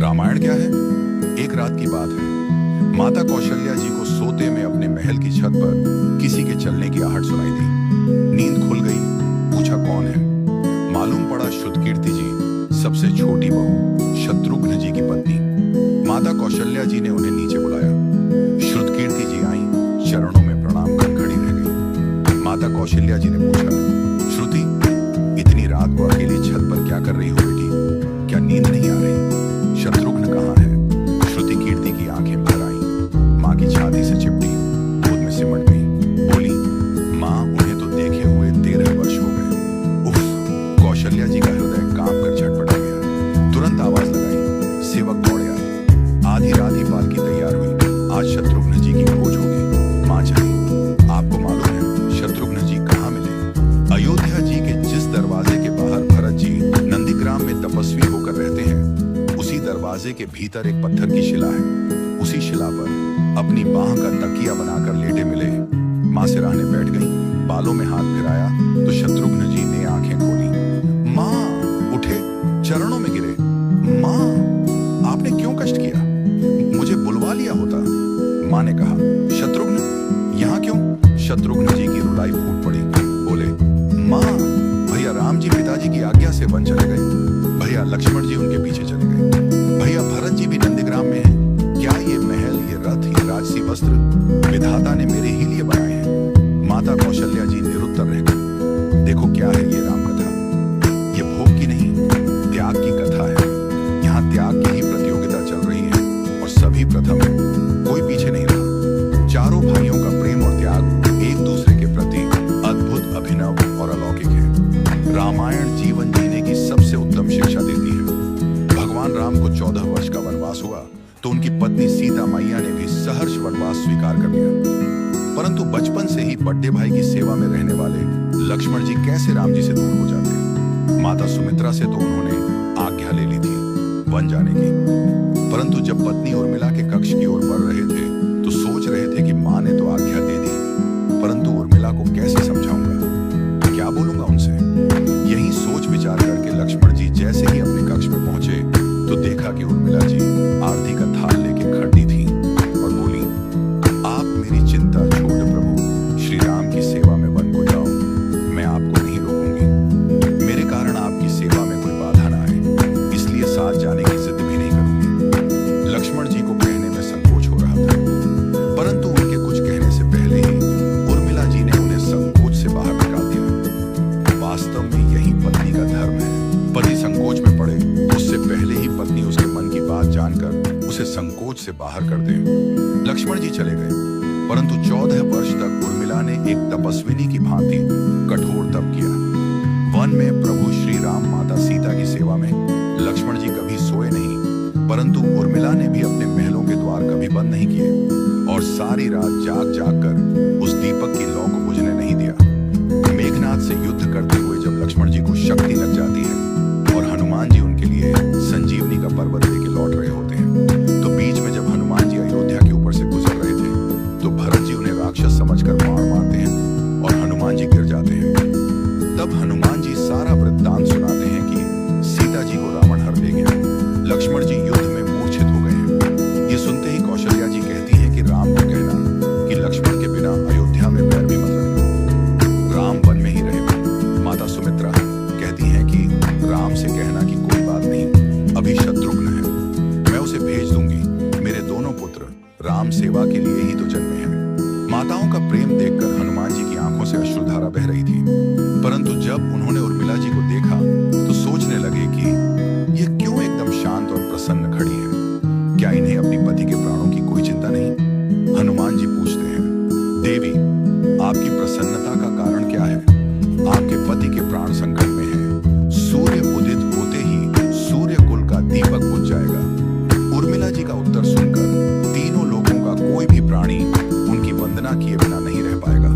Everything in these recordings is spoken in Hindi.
रामायण क्या है? एक रात की बात है। माता कौशल्या जी को सोते में अपने महल की छत पर किसी के चलने की आहट सुनाई दी। नींद खुल गई। पूछा कौन है? मालूम पड़ा श्रुतकीर्ति जी, सबसे छोटी बहू शत्रुघ्न जी की पत्नी। माता कौशल्या जी ने उन्हें नीचे बुलाया। श्रुतकीर्ति जी आई, चरणों में प्रणाम कर खड़ी रह गई। माता कौशल्या जी ने पूछा, श्रुति, इतनी रात को अकेली छत पर क्या कर रही हो बेटी? क्या नींद नहीं आ रही? शत्रुघ्न कहाँ है? श्रुति कीर्ति की आंखें भर आई, माँ की छाती से चिपटी, गोद में सिमट गई। बोली, माँ, उन्हें तो देखे हुए 13 वर्ष हो गए। उफ! कौशल्या जी का हृदय कांप कर छटपटा गया। तुरंत आवाज लगाई, सेवक दौड़े आए। आधी रात ही पालकी तैयार हुई। आज शत्रुघ्न जी की खोज होगी। माँ चली। आपको मालूम है शत्रुघ्न जी कहाँ मिले? अयोध्या जी के जिस दरवाजे के बाहर भरत जी नंदीग्राम में तपस्वी होकर रहते हैं, उसी दरवाजे के भीतर एक पत्थर की शिला है। उसी शिला पर अपनी बाह का तकिया बनाकर लेटे मिले। माँ सिराहने बैठ गई। बालों में हाथ फिराया तो शत्रुघ्न जी ने आंखें खोली। माँ उठे, चरणों में गिरे। माँ, आपने क्यों कष्ट किया? मुझे बुलवा लिया होता। माँ ने कहा, शत्रुघ्न यहाँ क्यों? शत्रुघ्न जी की रुलाई फूट पड़ी। बोले, माँ, भैया राम जी पिताजी की आज्ञा से वन चले गए। भैया लक्ष्मण जी उनके पीछे चले गए। भैया भरत जी भी नंदीग्राम में हैं। क्या ये महल, ये रथ, ये राजसी वस्त्र विधाता ने मेरे ही लिए बनाए हैं? माता कौशल्या जी निरुत्तर रह गई। देखो क्या है ये राम कथा? ये भोग की नहीं, त्याग की कथा है। यहाँ त्याग की ही प्रतियोगिता चल रही है और सभी प्रथम है, कोई पीछे नहीं रहा। चारों भाइयों का प्रेम और त्याग एक दूसरे के प्रति अद्भुत, अभिनव और अलौकिक है। रामायण जीवन जीने की सबसे उत्तम शिक्षा देती है। भगवान राम को 14 वर्ष का वनवास हुआ तो उनकी पत्नी सीता मैया ने भी सहर्ष वनवास स्वीकार कर लिया। परंतु बचपन से ही बड़े भाई की सेवा में रहने वाले लक्ष्मण जी कैसे राम जी से दूर हो जाते? माता सुमित्रा से तो उन्होंने आज्ञा ले ली थी वन जाने की। परंतु जब पत्नी उर्मिला के कक्ष की ओर बढ़ रहे थे तो सोच रहे थे कि माँ ने तो आज्ञा दे दी, परंतु उर्मिला को कैसे समझाऊंगा, क्या बोलूंगा उनसे? यही सोच विचार करके लक्ष्मण जी जैसे ही अपने कक्ष में पहुंचे तो देखा कि उर्मिला जी आरती का थाल लेके खड़ी थी और बोली, आप मेरी चिंता छोड़ प्रभु, श्री राम की सेवा में वन को जाओ, मैं आपको नहीं रोकूंगी। मेरे कारण आपकी सेवा में कोई बाधा ना आए, इसलिए साथ जाने की जिद भी नहीं करूंगी। लक्ष्मण जी को कहने में संकोच हो रहा था, परंतु उनके कुछ कहने से पहले ही उर्मिला जी ने उन्हें संकोच से बाहर निकाल दिया। वास्तव में यही पत्नी का धर्म है। पति संकोच में पड़े उससे पहले ही पत्नी उसके मन की बात जानकर उसे संकोच से बाहर कर दे। लक्ष्मण जी चले गए, परंतु 14 वर्ष तक उर्मिला ने एक तपस्विनी की भांति कठोर तप किया। वन में प्रभु श्री राम माता सीता की सेवा में लक्ष्मण जी कभी सोए नहीं, परंतु उर्मिला ने भी अपने महलों के द्वार कभी बंद नहीं किए और सारी रात जाग जाग कर उस दीपक की लौ को बुझने नहीं दिया। मेघनाथ से युद्ध करते हुए जब लक्ष्मण जी को शक्ति लग जाती है और हनुमान जी उनके लिए संजीवनी का पर्वत लेके लौट रहे होते हैं, तो बीच में जब हनुमान जी अयोध्या के ऊपर से गुजर रहे थे तो भरत जी उन्हें राक्षस समझकर बाण मारते हैं और हनुमान जी गिर जाते हैं। तब हनुमान जी सारा वृत्तांत सुनाते हैं कि सीता जी को रावण हर ले गया, लक्ष्मण जी युद्ध में मूर्छित हो गए हैं। ये सुनते ही कौशल्या जी कहती हैं कि राम को कहना कि लक्ष्मण के बिना अयोध्या में पैर भी मत रखना, राम वन में ही रहे। माता सुमित्रा कहती हैं कि राम से कहना कि कोई बात नहीं, अभी शत्रुघ्न है, मैं उसे भेज दूंगी। मेरे दोनों पुत्र राम सेवा के लिए ही तो जन्मे हैं। माताओं का प्रेम देखकर हनुमान जी की आंखों से अश्रुधारा बह रही थी, परंतु जब उन्होंने उर्मिला जी को देखा तो सोचने लगे कि ये क्यों एकदम शांत और प्रसन्न खड़ी है? क्या इन्हें अपनी पति के प्राणों की कोई चिंता नहीं? हनुमान जी पूछते हैं, देवी, आपकी प्रसन्नता का कारण क्या है? आपके पति के प्राण संकट में है। सूर्य उदित होते ही सूर्य कुल का दीपक बुझ जाएगा। उर्मिला जी का उत्तर सुनकर तीनों लोगों का कोई भी प्राणी उनकी वंदना किए बिना नहीं रह पाएगा।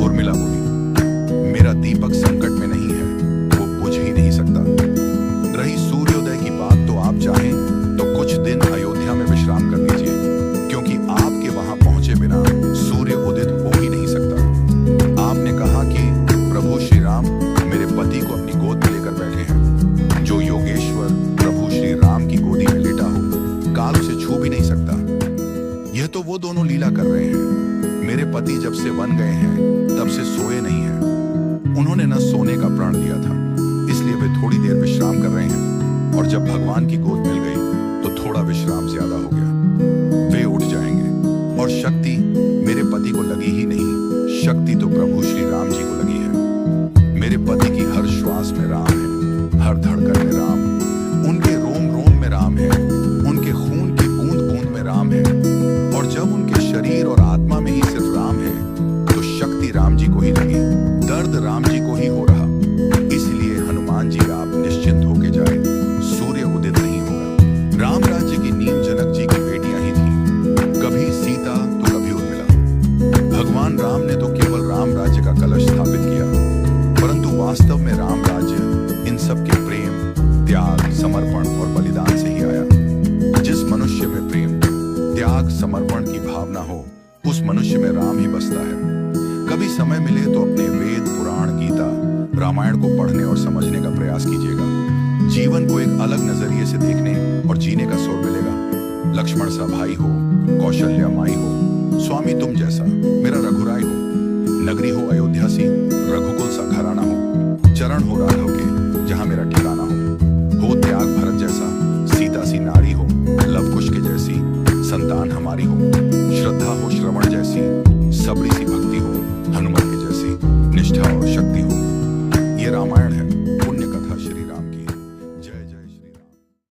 उर्मिला बोली, मेरा दीपक संकट में नहीं है, वो बुझ ही नहीं सकता। रही सूर्योदय की बात, तो आप चाहें तो कुछ दिन अयोध्या में विश्राम कर लीजिए, क्योंकि आपके वहां पहुंचे बिना सूर्य उदित हो ही नहीं सकता। आपने कहा कि प्रभु श्री राम मेरे पति को अपनी गोद में लेकर बैठे हैं। जो योगेश्वर प्रभु श्री राम की गोदी में लेटा हो तो वो दोनों लीला कर रहे हैं। मेरे पति जब से बन गए हैं तब से सोए नहीं हैं। उन्होंने न सोने का प्रण लिया था, इसलिए वे थोड़ी देर विश्राम कर रहे हैं, और जब भगवान की गोद मिल गई तो थोड़ा विश्राम ज्यादा हो गया। वे उठ जाएंगे। और शक्ति मेरे पति को लगी ही नहीं, शक्ति तो प्रभु श्री राम जी को लगी है। मेरे पति की हर श्वास में राम है, हर धड़कन में राम, उनके रोम रोम में राम है, उनके खून की बूंद बूंद में राम है। और जब उनके शरीर और आत्मा में ही सिर्फ राम है तो शक्ति राम जी को ही लगी, दर्द राम जी को ही हो रहा। इसलिए हनुमान जी आप निश्चिंत होके जाए, सूर्य उदित नहीं होगा। राम राज्य की नींव जनक जी की बेटियां ही थी, कभी सीता तो कभी उर्मिला। भगवान राम ने तो केवल राम राज्य का कलश स्थापित किया, परंतु वास्तव में राम राज्य इन सब के प्रेम, त्याग, समर्पण और बलिदान से ही आया। जिस मनुष्य में प्रेम, त्याग, समर्पण की भावना हो, उस मनुष्य में राम ही बसता है। कभी समय मिले तो अपने वेद, पुराण, गीता, रामायण को पढ़ने और समझने का प्रयास कीजिएगा। जीवन को एक अलग नजरिए से देखने और जीने का सुर मिलेगा। लक्ष्मण सा भाई हो, कौशल्या माई हो, स्वामी तुम जैसा मेरा रघुराई हो, नगरी हो अयोध्या सी, रघुकुल सा घराना हो, चरण हो राघव के जहां मेरा ठिकाना हो त्याग भरत जैसा, सीता सी नारी हो, लव कुश के जैसी संतान हमारी हो, श्रद्धा हो श्रवण जैसी, सबरी सी भक्ति